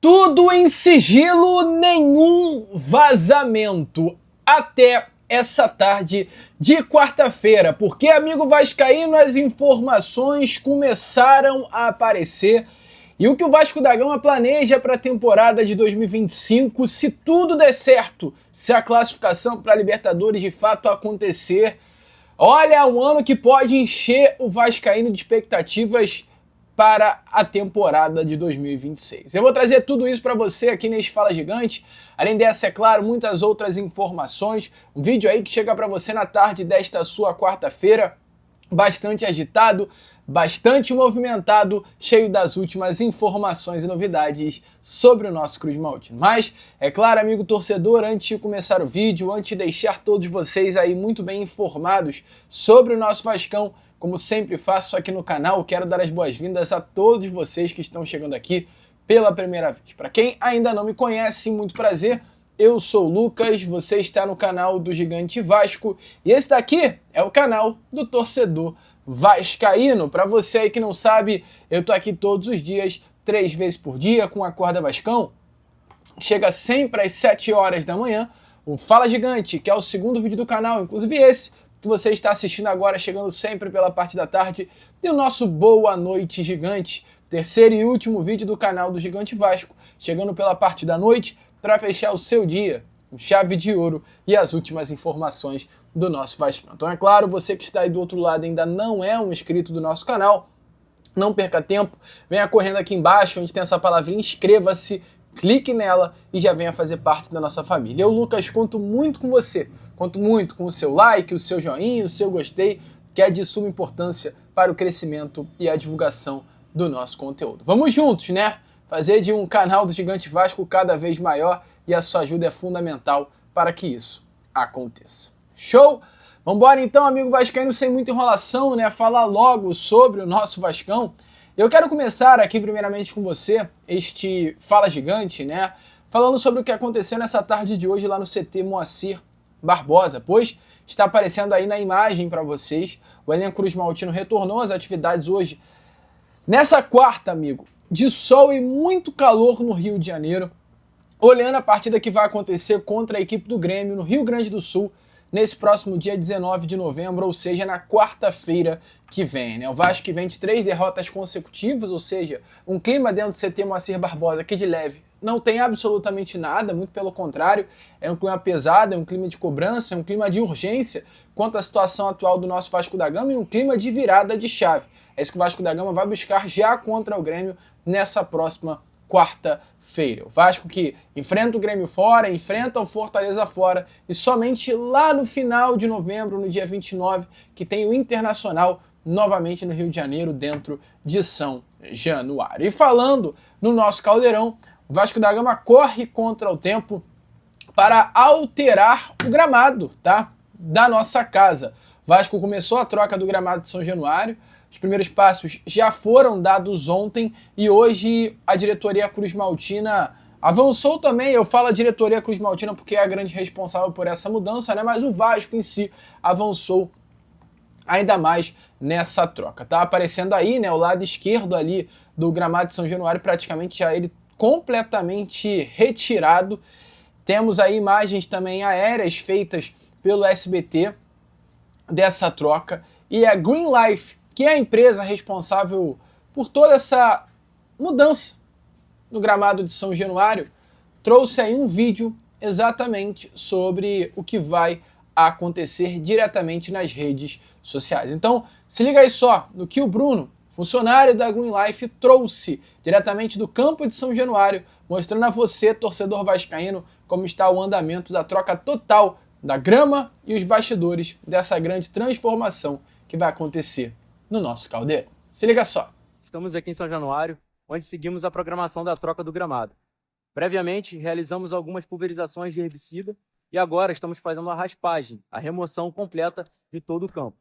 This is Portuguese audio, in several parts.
Tudo em sigilo, nenhum vazamento. Até essa tarde de quarta-feira, porque, amigo vascaíno, as informações começaram a aparecer e o que o Vasco da Gama planeja para a temporada de 2025, se tudo der certo, se a classificação para a Libertadores de fato acontecer, olha, é um ano que pode encher o vascaíno de expectativas para a temporada de 2026. Eu vou trazer tudo isso para você aqui neste Fala Gigante. Além dessa, é claro, muitas outras informações. Um vídeo aí que chega para você na tarde desta sua quarta-feira, bastante agitado, bastante movimentado, cheio das últimas informações e novidades sobre o nosso Cruz Maltino. Mas, é claro, amigo torcedor, antes de começar o vídeo, antes de deixar todos vocês aí muito bem informados sobre o nosso Vascão, como sempre faço aqui no canal, quero dar as boas-vindas a todos vocês que estão chegando aqui pela primeira vez. Para quem ainda não me conhece, muito prazer, eu sou o Lucas, você está no canal do Gigante Vasco e esse daqui é o canal do torcedor vascaíno. Para você aí que não sabe, eu tô aqui todos os dias, 3 vezes por dia, com a Acorda Vascão. Chega sempre às 7 horas da manhã, o Fala Gigante, que é o segundo vídeo do canal, inclusive esse que você está assistindo agora, chegando sempre pela parte da tarde, e o nosso Boa Noite Gigante, terceiro e último vídeo do canal do Gigante Vasco, chegando pela parte da noite, para fechar o seu dia com chave de ouro e as últimas informações do nosso Vasco. Então é claro, você que está aí do outro lado ainda não é um inscrito do nosso canal, não perca tempo, venha correndo aqui embaixo, onde tem essa palavrinha inscreva-se, clique nela e já venha fazer parte da nossa família. Eu, Lucas, conto muito com você, conto muito com o seu like, o seu joinha, o seu gostei, que é de suma importância para o crescimento e a divulgação do nosso conteúdo. Vamos juntos, né? Fazer de um canal do Gigante Vasco cada vez maior e a sua ajuda é fundamental para que isso aconteça. Show? Vambora então, amigo vascaíno, sem muita enrolação, né? Falar logo sobre o nosso Vascão. Eu quero começar aqui primeiramente com você, este Fala Gigante, né? Falando sobre o que aconteceu nessa tarde de hoje lá no CT Moacir Barbosa, pois está aparecendo aí na imagem para vocês, o elenco Cruz Maltino retornou às atividades hoje. Nessa quarta, amigo, de sol e muito calor no Rio de Janeiro, olhando a partida que vai acontecer contra a equipe do Grêmio no Rio Grande do Sul, nesse próximo dia 19 de novembro, ou seja, na quarta-feira que vem, né? O Vasco que vem de 3 derrotas consecutivas, ou seja, um clima dentro do CT Moacir Barbosa que de leve não tem absolutamente nada, muito pelo contrário, é um clima pesado, é um clima de cobrança, é um clima de urgência quanto à situação atual do nosso Vasco da Gama e um clima de virada de chave. É isso que o Vasco da Gama vai buscar já contra o Grêmio nessa próxima quarta-feira. O Vasco que enfrenta o Grêmio fora, enfrenta o Fortaleza fora e somente lá no final de novembro, no dia 29, que tem o Internacional novamente no Rio de Janeiro, dentro de São Januário. E falando no nosso Caldeirão, o Vasco da Gama corre contra o tempo para alterar o gramado, tá? Da nossa casa. O Vasco começou a troca do gramado de São Januário. Os primeiros passos já foram dados ontem e hoje a diretoria Cruz Maltina avançou também. Eu falo a diretoria Cruz Maltina porque é a grande responsável por essa mudança, né? Mas o Vasco em si avançou ainda mais nessa troca. Tá aparecendo aí, né, o lado esquerdo ali do gramado de São Januário, praticamente já ele completamente retirado. Temos aí imagens também aéreas feitas pelo SBT dessa troca e a Green Life, que é a empresa responsável por toda essa mudança no gramado de São Januário, trouxe aí um vídeo exatamente sobre o que vai acontecer diretamente nas redes sociais. Então, se liga aí só no que o Bruno, funcionário da Green Life, trouxe diretamente do campo de São Januário, mostrando a você, torcedor vascaíno, como está o andamento da troca total da grama e os bastidores dessa grande transformação que vai acontecer no nosso caldeirão. Se liga só. Estamos aqui em São Januário, onde seguimos a programação da troca do gramado. Previamente, realizamos algumas pulverizações de herbicida e agora estamos fazendo a raspagem, a remoção completa de todo o campo.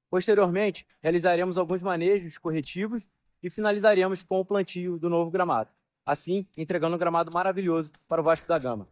Posteriormente, realizaremos alguns manejos corretivos e finalizaremos com o plantio do novo gramado. Assim, entregando um gramado maravilhoso para o Vasco da Gama.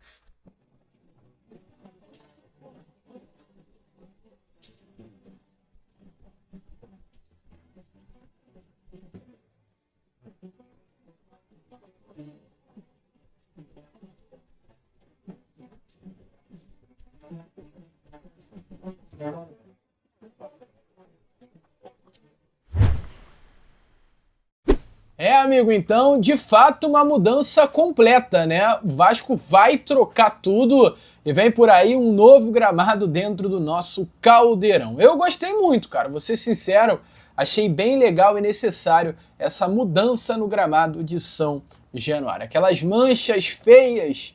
amigo, então, de fato, uma mudança completa, né? O Vasco vai trocar tudo e vem por aí um novo gramado dentro do nosso Caldeirão. Eu gostei muito, cara, vou ser sincero, achei bem legal e necessário essa mudança no gramado de São Januário. Aquelas manchas feias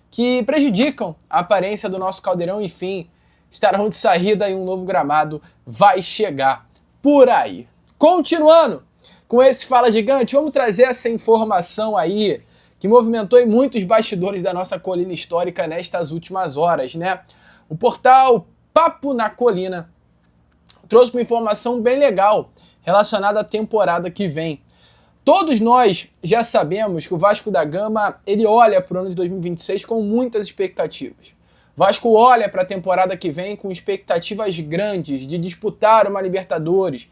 que prejudicam a aparência do nosso Caldeirão, enfim, estarão de saída e um novo gramado vai chegar por aí. Continuando com esse Fala Gigante, vamos trazer essa informação aí que movimentou em muitos bastidores da nossa colina histórica nestas últimas horas, né? O portal Papo na Colina trouxe uma informação bem legal relacionada à temporada que vem. Todos nós já sabemos que o Vasco da Gama ele olha para o ano de 2026 com muitas expectativas. O Vasco olha para a temporada que vem com expectativas grandes de disputar uma Libertadores,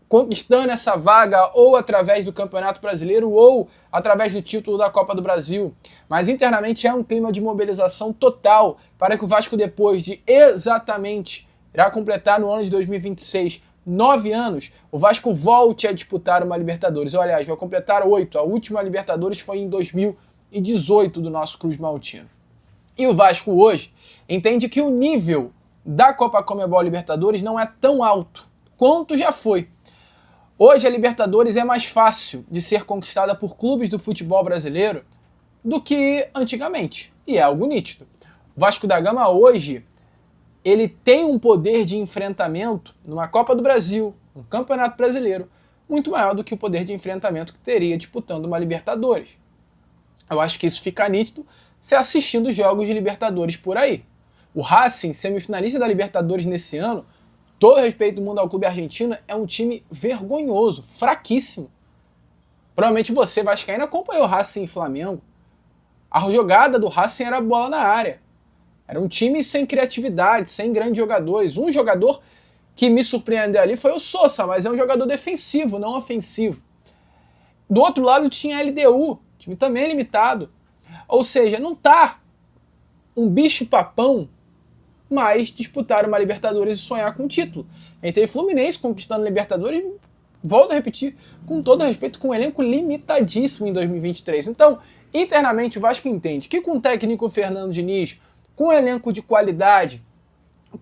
conquistando essa vaga ou através do Campeonato Brasileiro ou através do título da Copa do Brasil. Mas internamente é um clima de mobilização total para que o Vasco, depois de exatamente irá completar no ano de 2026 9 anos, o Vasco volte a disputar uma Libertadores. Ou, aliás, vai completar 8. A última Libertadores foi em 2018 do nosso Cruz Maltino. E o Vasco hoje entende que o nível da Copa Conmebol Libertadores não é tão alto quanto já foi. Hoje a Libertadores é mais fácil de ser conquistada por clubes do futebol brasileiro do que antigamente. E é algo nítido. O Vasco da Gama hoje ele tem um poder de enfrentamento numa Copa do Brasil, um Campeonato Brasileiro, muito maior do que o poder de enfrentamento que teria disputando uma Libertadores. Eu acho que isso fica nítido se assistindo jogos de Libertadores por aí. O Racing, semifinalista da Libertadores nesse ano, todo respeito do mundo ao clube argentino, é um time vergonhoso, fraquíssimo. Provavelmente você, vascaíno, acompanhou o Racing e Flamengo. A jogada do Racing era bola na área. Era um time sem criatividade, sem grandes jogadores. Um jogador que me surpreendeu ali foi o Sosa, mas é um jogador defensivo, não ofensivo. Do outro lado tinha a LDU, o time também limitado. Ou seja, não tá um bicho-papão mas disputar uma Libertadores e sonhar com o título. Entre Fluminense conquistando Libertadores, volto a repetir, com todo respeito, com um elenco limitadíssimo em 2023. Então, internamente, o Vasco entende que com o técnico Fernando Diniz, com um elenco de qualidade,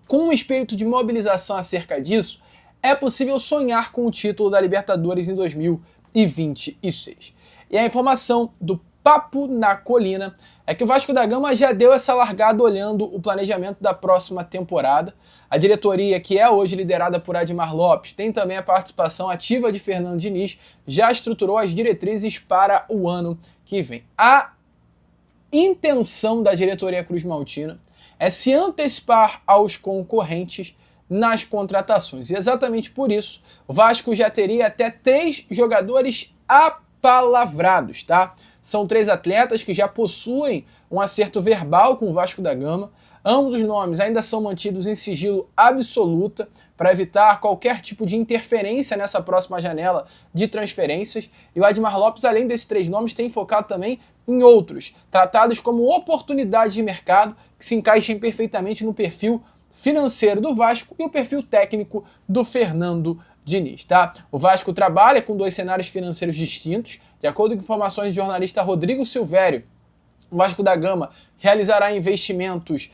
com um espírito de mobilização acerca disso, é possível sonhar com o título da Libertadores em 2026. E a informação do Papo na Colina é que o Vasco da Gama já deu essa largada olhando o planejamento da próxima temporada. A diretoria, que é hoje liderada por Admar Lopes, tem também a participação ativa de Fernando Diniz, já estruturou as diretrizes para o ano que vem. A intenção da diretoria Cruz Maltina é se antecipar aos concorrentes nas contratações. E exatamente por isso, o Vasco já teria até 3 jogadores apalavrados, tá? São 3 atletas que já possuem um acerto verbal com o Vasco da Gama. Ambos os nomes ainda são mantidos em sigilo absoluta para evitar qualquer tipo de interferência nessa próxima janela de transferências. E o Admar Lopes, além desses 3 nomes, tem focado também em outros, tratados como oportunidades de mercado que se encaixem perfeitamente no perfil financeiro do Vasco e o perfil técnico do Fernando Diniz, tá? O Vasco trabalha com 2 cenários financeiros distintos. De acordo com informações do jornalista Rodrigo Silvério, o Vasco da Gama realizará investimentos,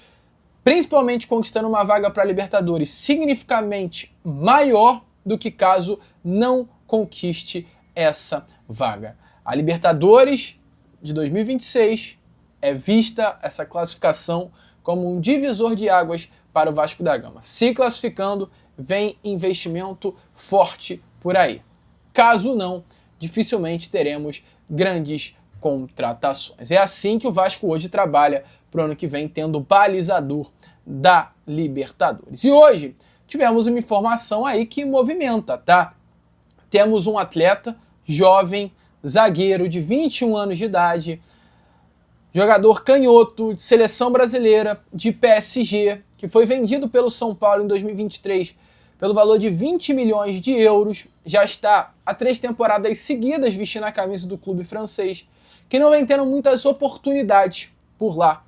principalmente conquistando uma vaga para a Libertadores, significativamente maior do que caso não conquiste essa vaga. A Libertadores de 2026 é vista essa classificação como um divisor de águas para o Vasco da Gama. Se classificando, vem investimento forte por aí. Caso não, dificilmente teremos grandes contratações. É assim que o Vasco hoje trabalha para o ano que vem, tendo o balizador da Libertadores. E hoje tivemos uma informação aí que movimenta, tá? Temos um atleta jovem, zagueiro de 21 anos de idade, jogador canhoto de seleção brasileira, de PSG, que foi vendido pelo São Paulo em 2023 pelo valor de 20 milhões de euros, já está há 3 temporadas seguidas vestindo a camisa do clube francês, que não vem tendo muitas oportunidades por lá.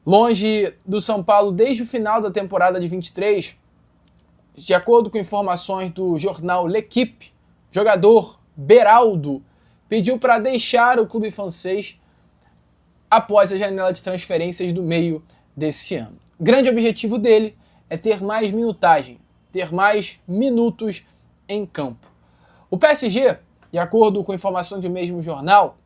Longe do São Paulo desde o final da temporada de 23, de acordo com informações do jornal L'Équipe, jogador Beraldo pediu para deixar o clube francês após a janela de transferências do meio desse ano. O grande objetivo dele é ter mais minutagem, ter mais minutos em campo. O PSG, de acordo com informações do mesmo jornal,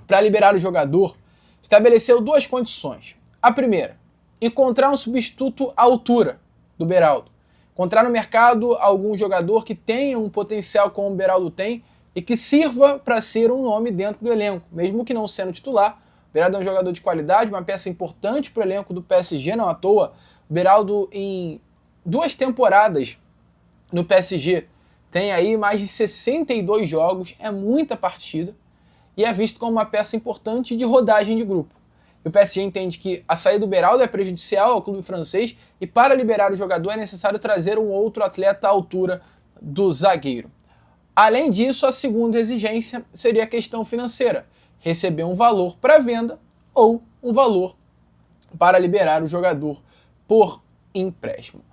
para liberar o jogador, estabeleceu duas condições. A primeira, encontrar um substituto à altura do Beraldo. Encontrar no mercado algum jogador que tenha um potencial como o Beraldo tem e que sirva para ser um nome dentro do elenco, mesmo que não sendo titular. O Beraldo é um jogador de qualidade, uma peça importante para o elenco do PSG, não à toa. O Beraldo, em 2 temporadas no PSG, tem aí mais de 62 jogos, é muita partida, e é visto como uma peça importante de rodagem de grupo. E o PSG entende que a saída do Beraldo é prejudicial ao clube francês e para liberar o jogador é necessário trazer um outro atleta à altura do zagueiro. Além disso, a segunda exigência seria a questão financeira, receber um valor para venda ou um valor para liberar o jogador por empréstimo.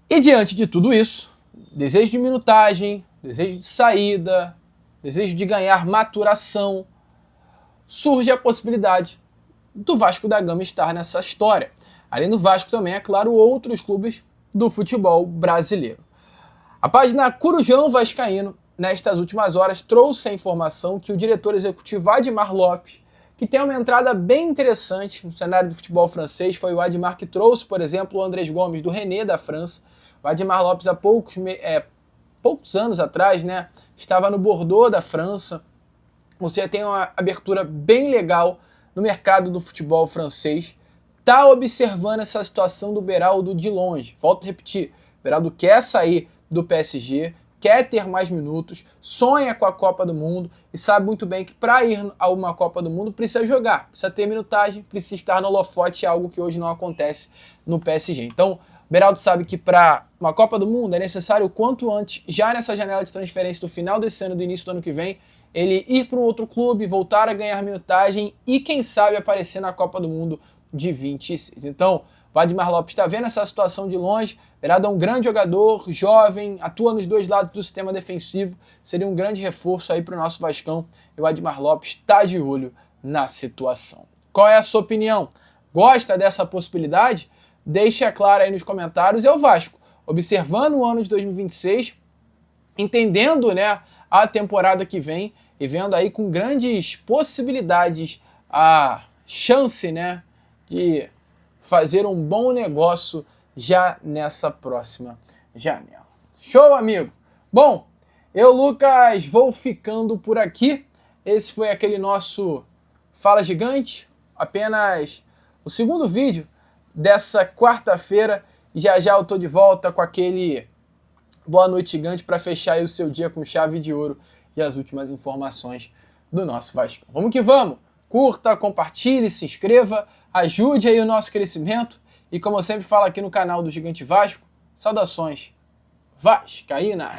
E diante de tudo isso, desejo de minutagem, desejo de saída, desejo de ganhar maturação, surge a possibilidade do Vasco da Gama estar nessa história. Além do Vasco também, é claro, outros clubes do futebol brasileiro. A página Corujão Vascaíno, nestas últimas horas, trouxe a informação que o diretor executivo Admar Lopes, que tem uma entrada bem interessante no cenário do futebol francês, foi o Admar que trouxe, por exemplo, o Andrés Gomes do Rennes da França. O Admar Lopes, há poucos anos atrás, né, estava no Bordeaux da França. Você tem uma abertura bem legal no mercado do futebol francês. Está observando essa situação do Beraldo de longe. Volto a repetir, o Beraldo quer sair do PSG, quer ter mais minutos, sonha com a Copa do Mundo e sabe muito bem que para ir a uma Copa do Mundo precisa jogar, precisa ter minutagem, precisa estar no holofote, algo que hoje não acontece no PSG. Então, o Beraldo sabe que para uma Copa do Mundo é necessário o quanto antes, já nessa janela de transferência do final desse ano, do início do ano que vem, ele ir para um outro clube, voltar a ganhar minutagem e, quem sabe, aparecer na Copa do Mundo de 26. Então, o Admar Lopes está vendo essa situação de longe. Beraldo é um grande jogador, jovem, atua nos dois lados do sistema defensivo, seria um grande reforço aí para o nosso Vascão, e o Admar Lopes está de olho na situação. Qual é a sua opinião? Gosta dessa possibilidade? Deixe claro aí nos comentários. É o Vasco, observando o ano de 2026, entendendo, né, a temporada que vem e vendo aí com grandes possibilidades a chance, né, de fazer um bom negócio já nessa próxima janela. Show, amigo? Bom, eu, Lucas, vou ficando por aqui. Esse foi aquele nosso Fala Gigante, apenas o segundo vídeo dessa quarta-feira. Já já eu tô de volta com aquele Boa Noite Gigante para fechar aí o seu dia com chave de ouro e as últimas informações do nosso Vasco. Vamos que vamos! Curta, compartilhe, se inscreva, ajude aí o nosso crescimento e, como eu sempre falo aqui no canal do Gigante Vasco, saudações vascaínas!